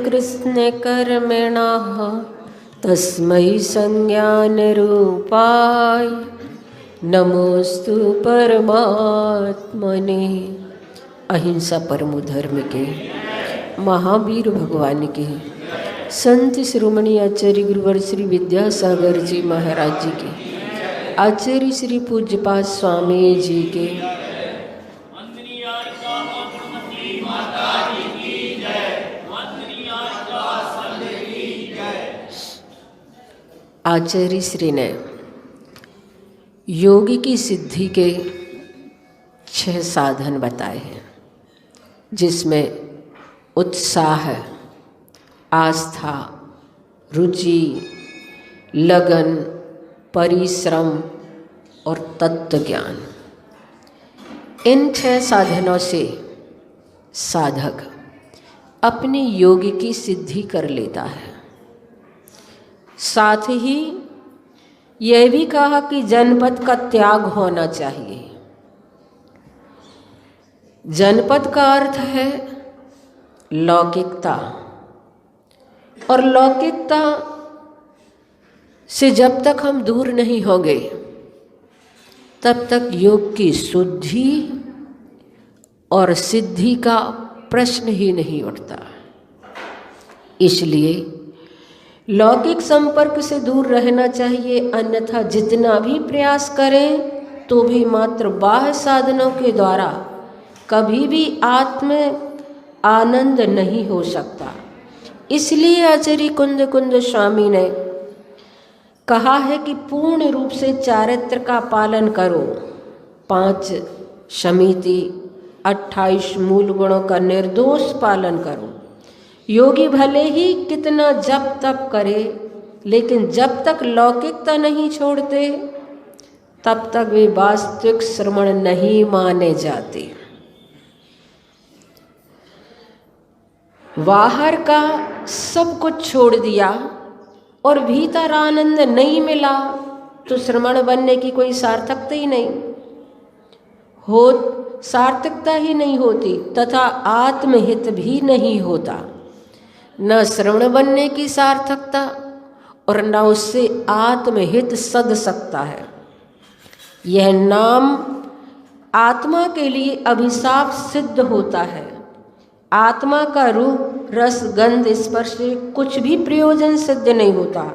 कृष्ण कर्मणः तस्मै संज्ञानरूपाय नमोस्तु परमात्मने। अहिंसा परमो धर्म के महावीर भगवान के संत शिरोमणि आचार्य गुरुवर श्री विद्यासागर जी महाराज जी के आचार्य श्री पूज्यपाद स्वामी जी के आचार्य श्री ने योग की सिद्धि के 6 साधन बताए हैं, जिसमें उत्साह, आस्था, रुचि, लगन, परिश्रम और तत्व ज्ञान। इन 6 साधनों से साधक अपनी योग की सिद्धि कर लेता है। साथ ही यह भी कहा कि जनपद का त्याग होना चाहिए। जनपद का अर्थ है लौकिकता, और लौकिकता से जब तक हम दूर नहीं होंगे तब तक योग की शुद्धि और सिद्धि का प्रश्न ही नहीं उठता। इसलिए लौकिक संपर्क से दूर रहना चाहिए, अन्यथा जितना भी प्रयास करें तो भी मात्र बाह्य साधनों के द्वारा कभी भी आत्म आनंद नहीं हो सकता। इसलिए आचार्य कुंद स्वामी ने कहा है कि पूर्ण रूप से चारित्र का पालन करो, 5 समिति, 28 मूल गुणों का निर्दोष पालन करो। योगी भले ही कितना जप तप करे, लेकिन जब तक लौकिकता नहीं छोड़ते तब तक वे वास्तविक श्रमण नहीं माने जाते। बाहर का सब कुछ छोड़ दिया और भीतर आनंद नहीं मिला तो श्रमण बनने की कोई सार्थकता ही नहीं हो, सार्थकता ही नहीं होती, तथा आत्महित भी नहीं होता। न श्रवण बनने की सार्थकता और न उससे आत्महित सद सकता है। यह नाम आत्मा के लिए अभिशाप सिद्ध होता है। आत्मा का रूप, रस, गंध, स्पर्श से कुछ भी प्रयोजन सिद्ध नहीं होता।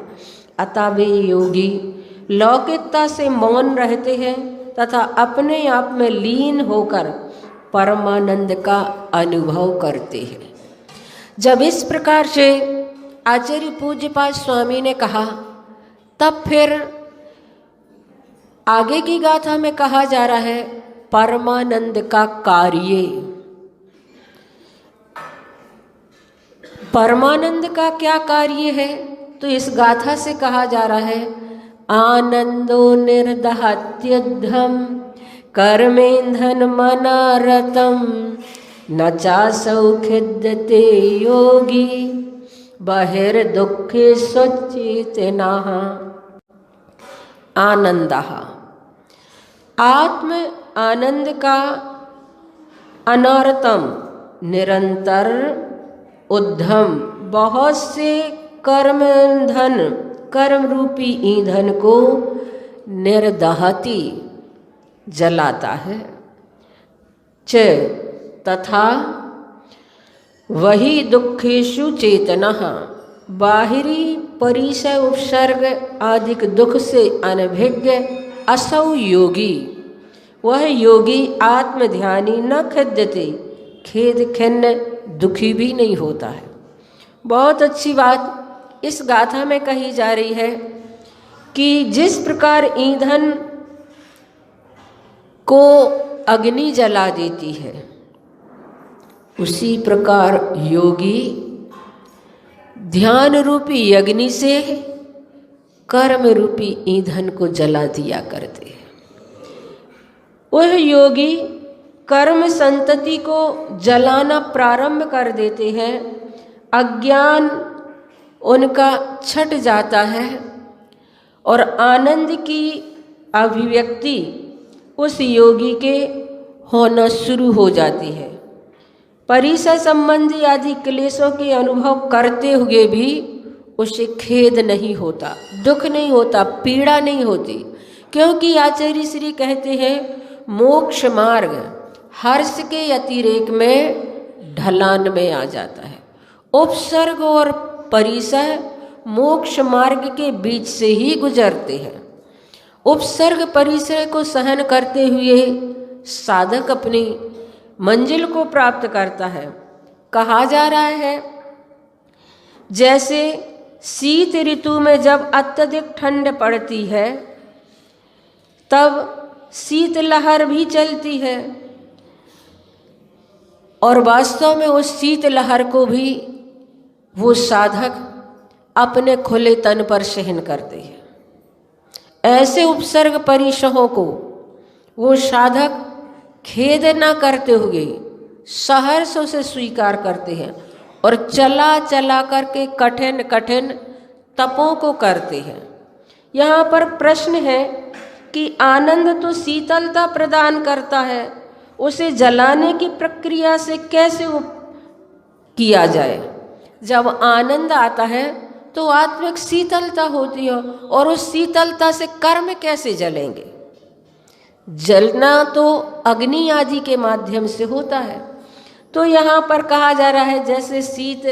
अतः वे योगी लौकिकता से मौन रहते हैं तथा अपने आप में लीन होकर परमानंद का अनुभव करते हैं। जब इस प्रकार से आचार्य पूज्यपाद स्वामी ने कहा, तब फिर आगे की गाथा में कहा जा रहा है परमानंद का कार्य। परमानंद का क्या कार्य है? तो इस गाथा से कहा जा रहा है आनंदो निर्दहत्यद्धम कर्मेंधन मनारतम न चासौ खिद्यते योगी बहिर्दुःखे स्वचेतनः। आनंदः, आत्म आनंद का अनारतम निरंतर उद्यम, बहुत से कर्म रूपी ईंधन को निर्दहति जलाता है। च तथा वही दुखेषु चेतनः, बाहरी परिसय उपसर्ग आदिक दुख से अनभिज्ञ असौ योगी, वह योगी आत्मध्यानी न खिद्यते, खेद खिन्न दुखी भी नहीं होता है। बहुत अच्छी बात इस गाथा में कही जा रही है कि जिस प्रकार ईंधन को अग्नि जला देती है, उसी प्रकार योगी ध्यान रूपी अग्नि से कर्म रूपी ईंधन को जला दिया करते हैं। वह योगी कर्म संतति को जलाना प्रारंभ कर देते हैं, अज्ञान उनका छट जाता है और आनंद की अभिव्यक्ति उस योगी के होना शुरू हो जाती है। परिसर संबंधी आदि क्लेशों के अनुभव करते हुए भी उसे खेद नहीं होता, दुख नहीं होता, पीड़ा नहीं होती, क्योंकि आचार्य श्री कहते हैं मोक्ष मार्ग हर्ष के अतिरेक में ढलान में आ जाता है। उपसर्ग और परिसर मोक्ष मार्ग के बीच से ही गुजरते हैं। उपसर्ग परिसर को सहन करते हुए साधक अपनी मंजिल को प्राप्त करता है। कहा जा रहा है जैसे शीत ऋतु में जब अत्यधिक ठंड पड़ती है तब शीतलहर भी चलती है, और वास्तव में उस शीतलहर को भी वो साधक अपने खुले तन पर सहन करते हैं। ऐसे उपसर्ग परिसहों को वो साधक खेद न करते हुए सहर्ष से स्वीकार करते हैं और चला चला करके कठिन कठिन तपों को करते हैं। यहाँ पर प्रश्न है कि आनंद तो शीतलता प्रदान करता है, उसे जलाने की प्रक्रिया से कैसे किया जाए। जब आनंद आता है तो आत्मिक शीतलता होती है, और उस शीतलता से कर्म कैसे जलेंगे। जलना तो अग्नि आदि के माध्यम से होता है। तो यहाँ पर कहा जा रहा है जैसे शीत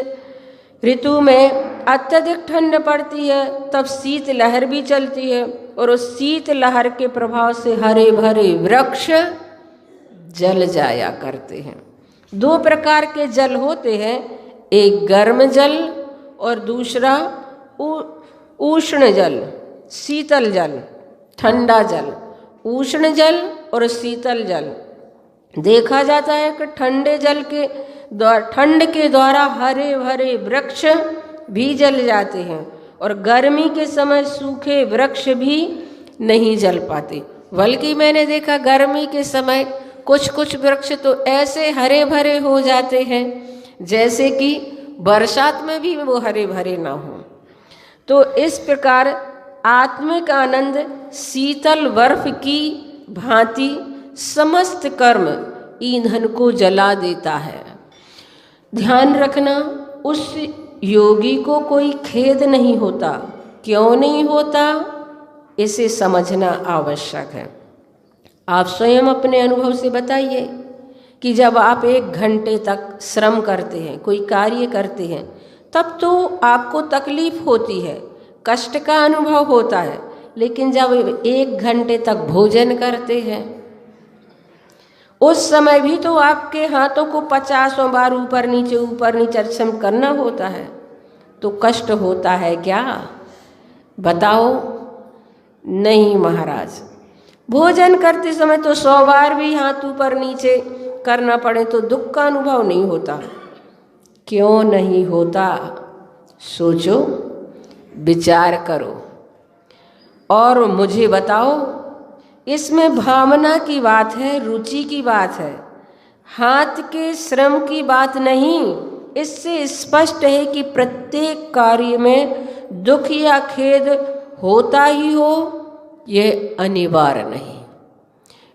ऋतु में अत्यधिक ठंड पड़ती है तब शीत लहर भी चलती है, और उस शीत लहर के प्रभाव से हरे भरे वृक्ष जल जाया करते हैं। दो प्रकार के जल होते हैं, एक गर्म जल और दूसरा उष्ण जल, शीतल जल, ठंडा जल। उष्ण जल और शीतल जल देखा जाता है कि ठंड के द्वारा हरे भरे वृक्ष भी जल जाते हैं, और गर्मी के समय सूखे वृक्ष भी नहीं जल पाते। बल्कि मैंने देखा गर्मी के समय कुछ कुछ वृक्ष तो ऐसे हरे भरे हो जाते हैं जैसे कि बरसात में भी वो हरे भरे ना हो। तो इस प्रकार आत्मिक आनंद शीतल बर्फ की भांति समस्त कर्म ईंधन को जला देता है। ध्यान रखना, उस योगी को कोई खेद नहीं होता। क्यों नहीं होता, इसे समझना आवश्यक है। आप स्वयं अपने अनुभव से बताइए कि जब आप 1 घंटे तक श्रम करते हैं, कोई कार्य करते हैं, तब तो आपको तकलीफ होती है, कष्ट का अनुभव होता है। लेकिन जब 1 घंटे तक भोजन करते हैं, उस समय भी तो आपके हाथों को 50 बार ऊपर नीचे श्रम करना होता है। तो कष्ट होता है क्या? बताओ। नहीं महाराज, भोजन करते समय तो 100 बार भी हाथ ऊपर नीचे करना पड़े तो दुख का अनुभव नहीं होता। क्यों नहीं होता? सोचो, विचार करो और मुझे बताओ। इसमें भावना की बात है, रुचि की बात है, हाथ के श्रम की बात नहीं। इससे स्पष्ट है कि प्रत्येक कार्य में दुख या खेद होता ही हो, यह अनिवार्य नहीं।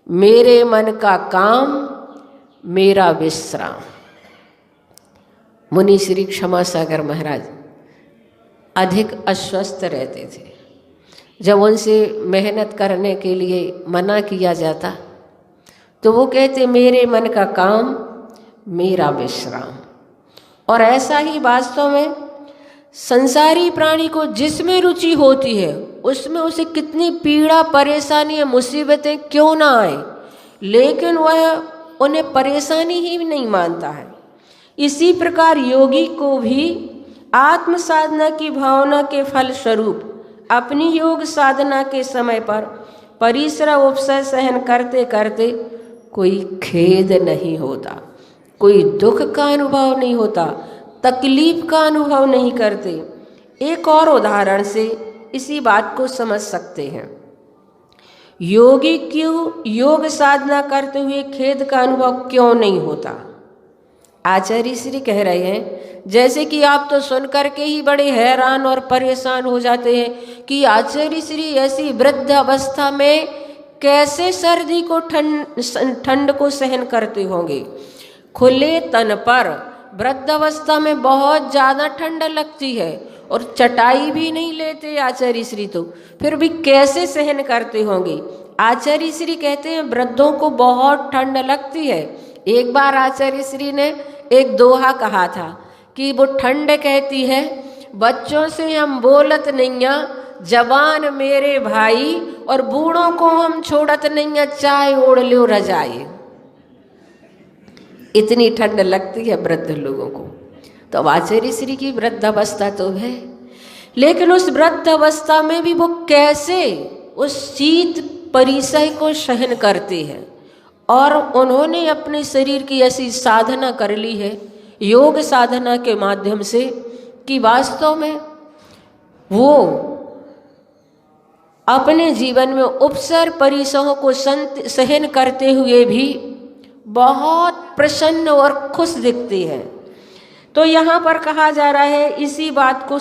मेरे मन का काम, मेरा विश्राम। मुनि श्री क्षमा सागर महाराज अधिक अस्वस्थ रहते थे। जब उनसे मेहनत करने के लिए मना किया जाता तो वो कहते मेरे मन का काम, मेरा विश्राम। और ऐसा ही वास्तव में संसारी प्राणी को जिसमें रुचि होती है उसमें उसे कितनी पीड़ा, परेशानी, मुसीबतें क्यों ना आए, लेकिन वह उन्हें परेशानी ही नहीं मानता है। इसी प्रकार योगी को भी आत्म साधना की भावना के फल स्वरूप अपनी योग साधना के समय पर परिश्रम उपसय सहन करते करते कोई खेद नहीं होता, कोई दुख का अनुभव नहीं होता, तकलीफ का अनुभव नहीं करते। एक और उदाहरण से इसी बात को समझ सकते हैं। योगी क्यों योग साधना करते हुए खेद का अनुभव क्यों नहीं होता? आचार्य श्री कह रहे हैं जैसे कि आप तो सुन करके ही बड़े हैरान और परेशान हो जाते हैं कि आचार्य श्री ऐसी वृद्ध अवस्था में कैसे सर्दी को ठंड को सहन करते होंगे। खुले तन पर वृद्धावस्था में बहुत ज़्यादा ठंड लगती है और चटाई भी नहीं लेते आचार्य श्री, तो फिर भी कैसे सहन करते होंगे। आचार्य श्री कहते हैं वृद्धों को बहुत ठंड लगती है। एक बार आचार्य श्री ने एक दोहा कहा था कि वो ठंड कहती है बच्चों से हम बोलत नैया, जवान मेरे भाई, और बूढ़ों को हम छोड़त नैया, चाय ओढ़ लो रजाई। इतनी ठंड लगती है वृद्ध लोगों को। तो अब आचार्य श्री की वृद्धावस्था तो है, लेकिन उस वृद्धावस्था में भी वो कैसे उस शीत परिसय को सहन करते हैं। और उन्होंने अपने शरीर की ऐसी साधना कर ली है योग साधना के माध्यम से कि वास्तव में वो अपने जीवन में उपसर परिसरों को सहन करते हुए भी बहुत प्रसन्न और खुश दिखते हैं। तो यहाँ पर कहा जा रहा है, इसी बात को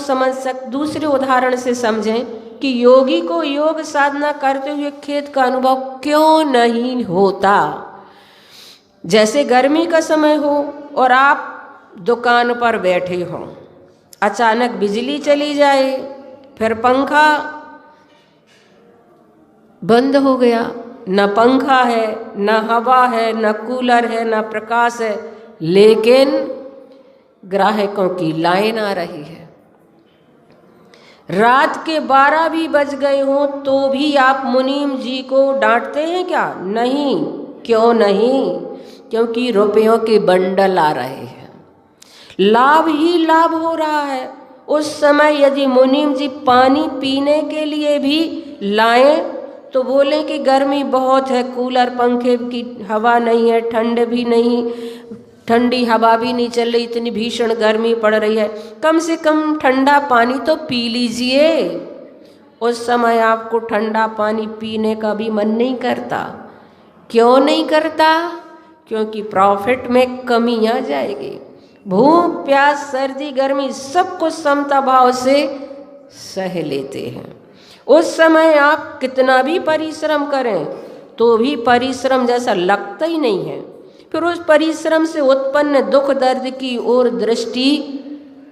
दूसरे उदाहरण से समझें कि योगी को योग साधना करते हुए खेद का अनुभव क्यों नहीं होता। जैसे गर्मी का समय हो और आप दुकान पर बैठे हों, अचानक बिजली चली जाए, फिर पंखा बंद हो गया, न पंखा है, न हवा है, न कूलर है, न प्रकाश है, लेकिन ग्राहकों की लाइन आ रही है। रात के 12 भी बज गए हों तो भी आप मुनीम जी को डांटते हैं क्या? नहीं। क्यों नहीं? क्योंकि रुपयों के बंडल आ रहे हैं, लाभ ही लाभ हो रहा है। उस समय यदि मुनीम जी पानी पीने के लिए भी लाएं तो बोले कि गर्मी बहुत है, कूलर पंखे की हवा नहीं है, ठंड भी नहीं, ठंडी हवा भी नहीं चल रही, इतनी भीषण गर्मी पड़ रही है, कम से कम ठंडा पानी तो पी लीजिए। उस समय आपको ठंडा पानी पीने का भी मन नहीं करता। क्यों नहीं करता? क्योंकि प्रॉफिट में कमी आ जाएगी। भूख प्यास सर्दी गर्मी सब कुछ समता भाव से सह लेते हैं। उस समय आप कितना भी परिश्रम करें तो भी परिश्रम जैसा लगता ही नहीं है। फिर उस परिश्रम से उत्पन्न दुख दर्द की ओर दृष्टि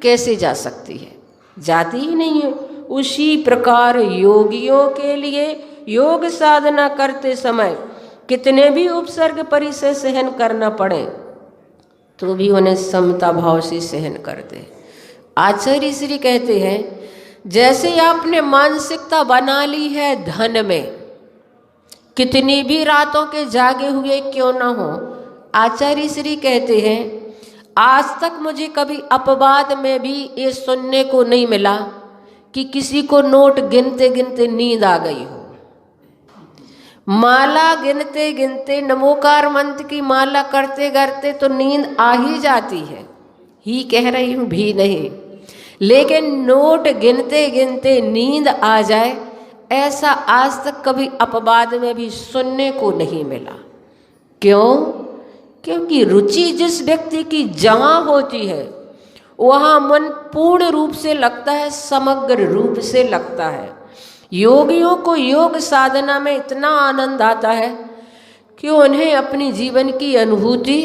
कैसे जा सकती है? जाती ही नहीं है। उसी प्रकार योगियों के लिए योग साधना करते समय कितने भी उपसर्ग परिसर सहन करना पड़े तो भी उन्हें समता भाव से सहन करते। आचार्य श्री कहते हैं जैसे आपने मानसिकता बना ली है धन में, कितनी भी रातों के जागे हुए क्यों ना हो, आचार्य श्री कहते हैं आज तक मुझे कभी अपवाद में भी ये सुनने को नहीं मिला कि किसी को नोट गिनते गिनते नींद आ गई हो। माला गिनते गिनते नमोकार मंत्र की माला करते करते तो नींद आ ही जाती है, ही कह रही हूँ भी नहीं, लेकिन नोट गिनते गिनते नींद आ जाए ऐसा आज तक कभी अपवाद में भी सुनने को नहीं मिला। क्यों? क्योंकि रुचि जिस व्यक्ति की जहाँ होती है वहाँ मन पूर्ण रूप से लगता है, समग्र रूप से लगता है। योगियों को योग साधना में इतना आनंद आता है कि उन्हें अपनी जीवन की अनुभूति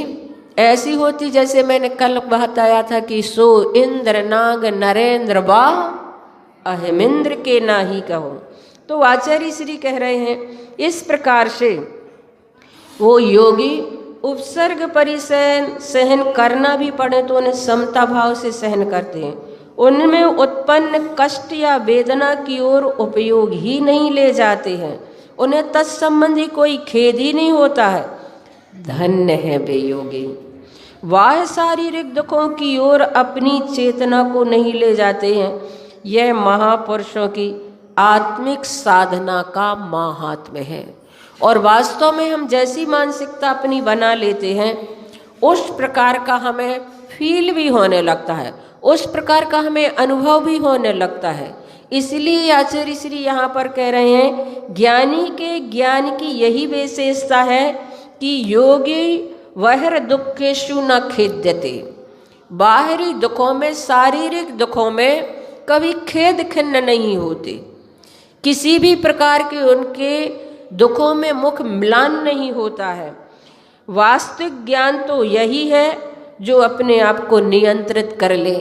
ऐसी होती जैसे मैंने कल बताया था कि सो इंद्र नाग नरेंद्र बा अहिमिंद्र के ना ही कहो। तो आचार्य श्री कह रहे हैं इस प्रकार से वो योगी उपसर्ग परिसर सहन करना भी पड़े तो उन्हें समता भाव से सहन करते हैं। उनमें उत्पन्न कष्ट या वेदना की ओर उपयोग ही नहीं ले जाते हैं, उन्हें तत्संबंधी कोई खेद ही नहीं होता है। धन्य है वे योगी। वह शारीरिक दुखों की ओर अपनी चेतना को नहीं ले जाते हैं। यह महापुरुषों की आत्मिक साधना का महात्म्य है। और वास्तव में हम जैसी मानसिकता अपनी बना लेते हैं उस प्रकार का हमें फील भी होने लगता है, उस प्रकार का हमें अनुभव भी होने लगता है। इसलिए आचार्य श्री यहाँ पर कह रहे हैं ज्ञानी के ज्ञान की यही विशेषता है कि योगी वह दुखेशु न खेद्यते। बाहरी दुखों में, शारीरिक दुखों में कभी खेद खिन्न नहीं होते, किसी भी प्रकार के उनके दुखों में मुख म्लान नहीं होता है। वास्तविक ज्ञान तो यही है जो अपने आप को नियंत्रित कर ले,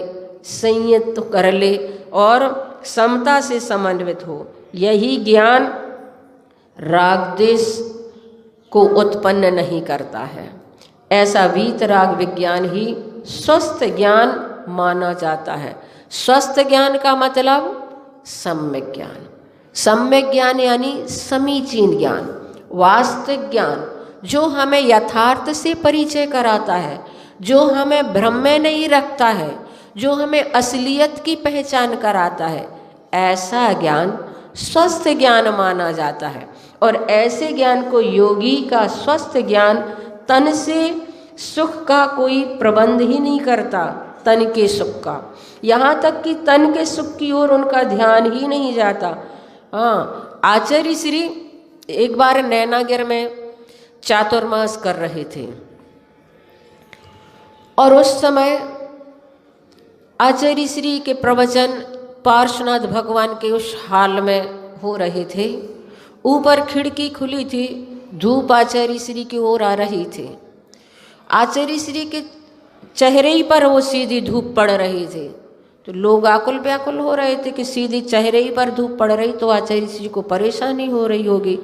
संयत कर ले और समता से समन्वित हो। यही ज्ञान राग द्वेष को उत्पन्न नहीं करता है। ऐसा वीतराग विज्ञान ही स्वस्थ ज्ञान माना जाता है। स्वस्थ ज्ञान का मतलब सम्यक ज्ञान। सम्यक ज्ञान यानी समीचीन ज्ञान, वास्तविक ज्ञान जो हमें यथार्थ से परिचय कराता है, जो हमें भ्रम में नहीं रखता है, जो हमें असलियत की पहचान कराता है, ऐसा ज्ञान स्वस्थ ज्ञान माना जाता है। और ऐसे ज्ञान को योगी का स्वस्थ ज्ञान तन से सुख का कोई प्रबंध ही नहीं करता, तन के सुख का, यहाँ तक कि तन के सुख की ओर उनका ध्यान ही नहीं जाता। हाँ, आचार्य श्री एक बार नैनागिर में चातुर्मास कर रहे थे और उस समय आचार्य श्री के प्रवचन पार्श्वनाथ भगवान के उस हाल में हो रहे थे। ऊपर खिड़की खुली थी, धूप आचार्य श्री की ओर आ रही थी। आचार्य श्री के चेहरे ही पर वो सीधी धूप पड़ रही थी, तो लोग आकुल व्याकुल हो रहे थे कि सीधी चेहरे ही पर धूप पड़ रही तो आचार्य श्री को परेशानी हो रही होगी।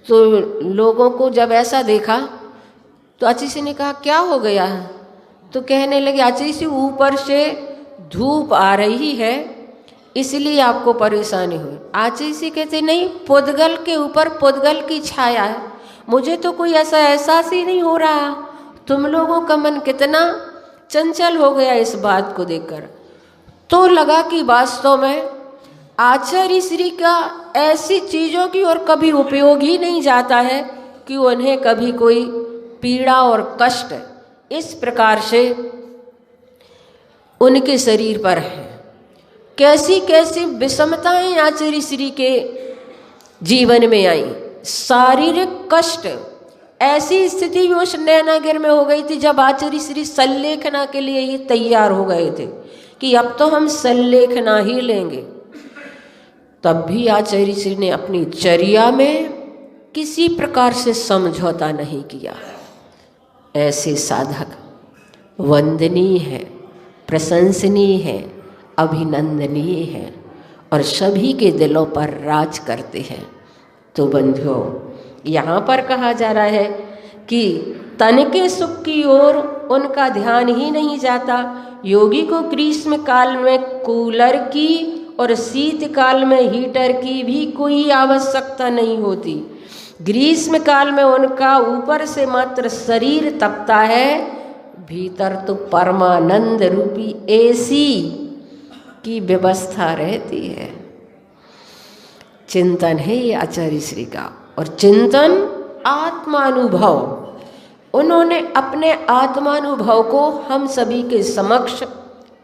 तो लोगों को जब ऐसा देखा तो आचार्य श्री ने कहा क्या हो गया? तो कहने लगे आचार्य श्री ऊपर से धूप आ रही है इसलिए आपको परेशानी हुई। आचार्य श्री कहते नहीं, पुद्गल के ऊपर पुद्गल की छाया है, मुझे तो कोई ऐसा एहसास ही नहीं हो रहा। तुम लोगों का मन कितना चंचल हो गया इस बात को देखकर। तो लगा कि वास्तव में आचार्य श्री का ऐसी चीज़ों की ओर कभी उपयोग ही नहीं जाता है कि उन्हें कभी कोई पीड़ा और कष्ट इस प्रकार से उनके शरीर पर है। कैसी कैसी विषमताएं आचार्य श्री के जीवन में आई, शारीरिक कष्ट। ऐसी स्थिति भी उस नैनागिर में हो गई थी जब आचार्य श्री संलेखना के लिए ही तैयार हो गए थे कि अब तो हम संलेखना ही लेंगे। तब भी आचार्य श्री ने अपनी चर्या में किसी प्रकार से समझौता नहीं किया। ऐसे साधक वंदनीय है, प्रशंसनीय है, अभिनंदनीय है और सभी के दिलों पर राज करते हैं। तो बंधुओं, यहाँ पर कहा जा रहा है कि तन के सुख की ओर उनका ध्यान ही नहीं जाता। योगी को ग्रीष्म काल में कूलर की और शीत काल में हीटर की भी कोई आवश्यकता नहीं होती। ग्रीष्म काल में उनका ऊपर से मात्र शरीर तपता है, भीतर तो परमानंद रूपी एसी की व्यवस्था रहती है। चिंतन है ये आचार्य श्री का, और चिंतन आत्मानुभव। उन्होंने अपने आत्मानुभव को हम सभी के समक्ष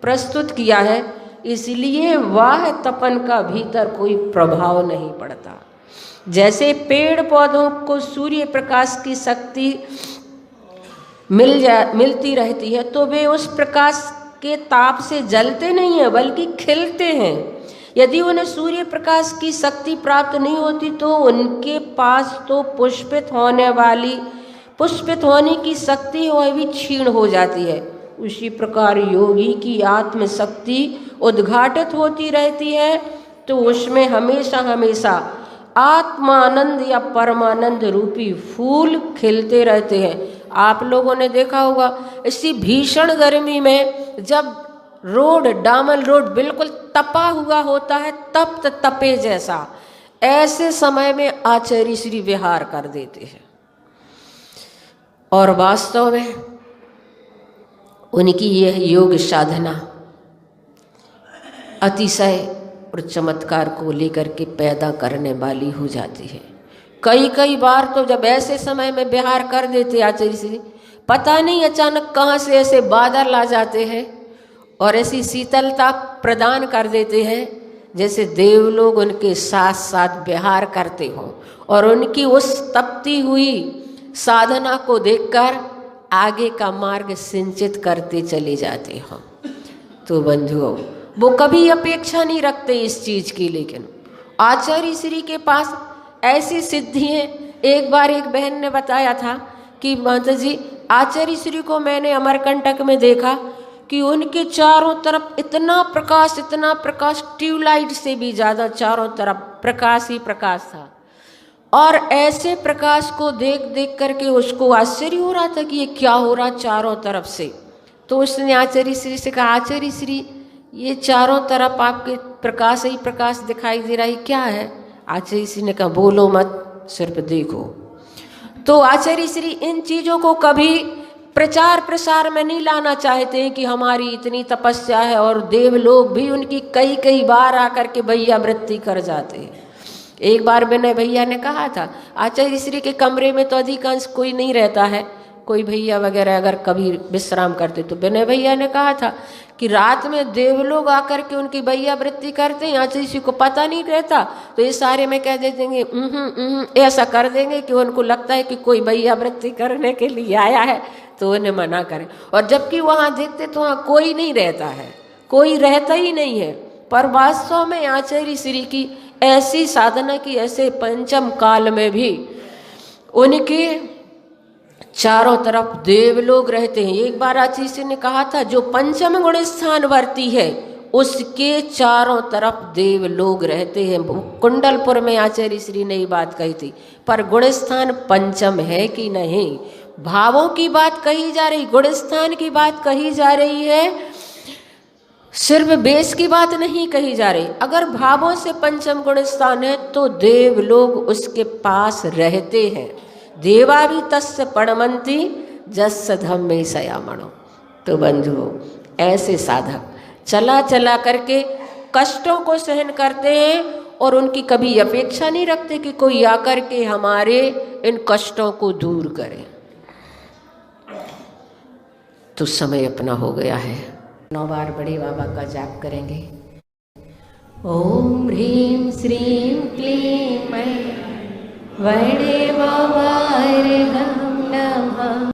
प्रस्तुत किया है, इसलिए वाह तपन का भीतर कोई प्रभाव नहीं पड़ता। जैसे पेड़ पौधों को सूर्य प्रकाश की शक्ति मिलती रहती है तो वे उस प्रकाश के ताप से जलते नहीं हैं बल्कि खिलते हैं। यदि उन्हें सूर्य प्रकाश की शक्ति प्राप्त नहीं होती तो उनके पास तो पुष्पित होने की शक्ति वह भी क्षीण हो जाती है। उसी प्रकार योगी की आत्म शक्ति उद्घाटित होती रहती है तो उसमें हमेशा हमेशा आत्मानंद या परमानंद रूपी फूल खिलते रहते हैं। आप लोगों ने देखा होगा इसी भीषण गर्मी में जब रोड, डामर रोड बिल्कुल तपा हुआ होता है, तप्त तपे जैसा, ऐसे समय में आचार्य श्री विहार कर देते हैं। और वास्तव में उनकी यह योग साधना अतिशय और चमत्कार को लेकर के पैदा करने वाली हो जाती है। कई बार तो जब ऐसे समय में विहार कर देते आचार्य श्री, पता नहीं अचानक कहाँ से ऐसे बादल आ जाते हैं और ऐसी शीतलता प्रदान कर देते हैं जैसे देवलोग उनके साथ साथ विहार करते हों और उनकी उस तपती हुई साधना को देखकर आगे का मार्ग सिंचित करते चले जाते हों। तो बंधुओं, वो कभी अपेक्षा नहीं रखते इस चीज़ की, लेकिन आचार्य श्री के पास ऐसी सिद्धि है। एक बार एक बहन ने बताया था कि माता जी आचार्य श्री को मैंने अमरकंटक में देखा कि उनके चारों तरफ इतना प्रकाश, ट्यूबलाइट से भी ज़्यादा चारों तरफ प्रकाश ही प्रकाश था। और ऐसे प्रकाश को देख देख करके उसको आश्चर्य हो रहा था कि ये क्या हो रहा चारों तरफ से। तो उसने आचार्य श्री से कहा, आचार्य श्री ये चारों तरफ आपके प्रकाश ही प्रकाश दिखाई दे रहा है, क्या है? आचार्य श्री ने कहा, बोलो मत, सिर्फ देखो। तो आचार्य श्री इन चीज़ों को कभी प्रचार प्रसार में नहीं लाना चाहते हैं कि हमारी इतनी तपस्या है, और देव लोग भी उनकी कई कई बार आकर के भैया वृत्ति कर जाते हैं। एक बार विनय भैया ने कहा था, आचार्य श्री के कमरे में तो अधिकांश कोई नहीं रहता है, कोई भैया वगैरह अगर कभी विश्राम करते, तो विनय भैया ने कहा था कि रात में देव लोग आकर के उनकी भैया वृत्ति करते हैं, आचार्य श्री को पता नहीं रहता, तो ये सारे में कह देंगे ऐसा कर देंगे कि उनको लगता है कि कोई भैया वृत्ति करने के लिए आया है, तो उन्हें मना करें। और जबकि वहाँ देखते तो वहाँ कोई नहीं रहता है, कोई रहता ही नहीं है। पर वास्तव में आचार्य श्री की ऐसी साधना की, ऐसे पंचम काल में भी उनके चारों तरफ देव लोग रहते हैं। एक बार आचार्य श्री ने कहा था, जो पंचम गुण स्थान वर्ती है उसके चारों तरफ देव लोग रहते हैं। कुंडलपुर में आचार्य श्री ने ये बात कही थी। पर गुण स्थान पंचम है कि नहीं, भावों की बात कही जा रही, गुण स्थान की बात कही जा रही है, सिर्फ बेस की बात नहीं कही जा रही। अगर भावों से पंचम गुण स्थान है तो देव लोग उसके पास रहते हैं। देवा भी तस्य पणमंती जस्य धम्मे सयामणो। तो बंधुओं, ऐसे साधक चला चला करके कष्टों को सहन करते हैं और उनकी कभी अपेक्षा नहीं रखते कि कोई आकर के हमारे इन कष्टों को दूर करे। तो समय अपना हो गया है, 9 बार बड़े बाबा का जाप करेंगे। ओम ह्रीं श्रीं क्लीं मैं बड़े बाबा रे हम नमः।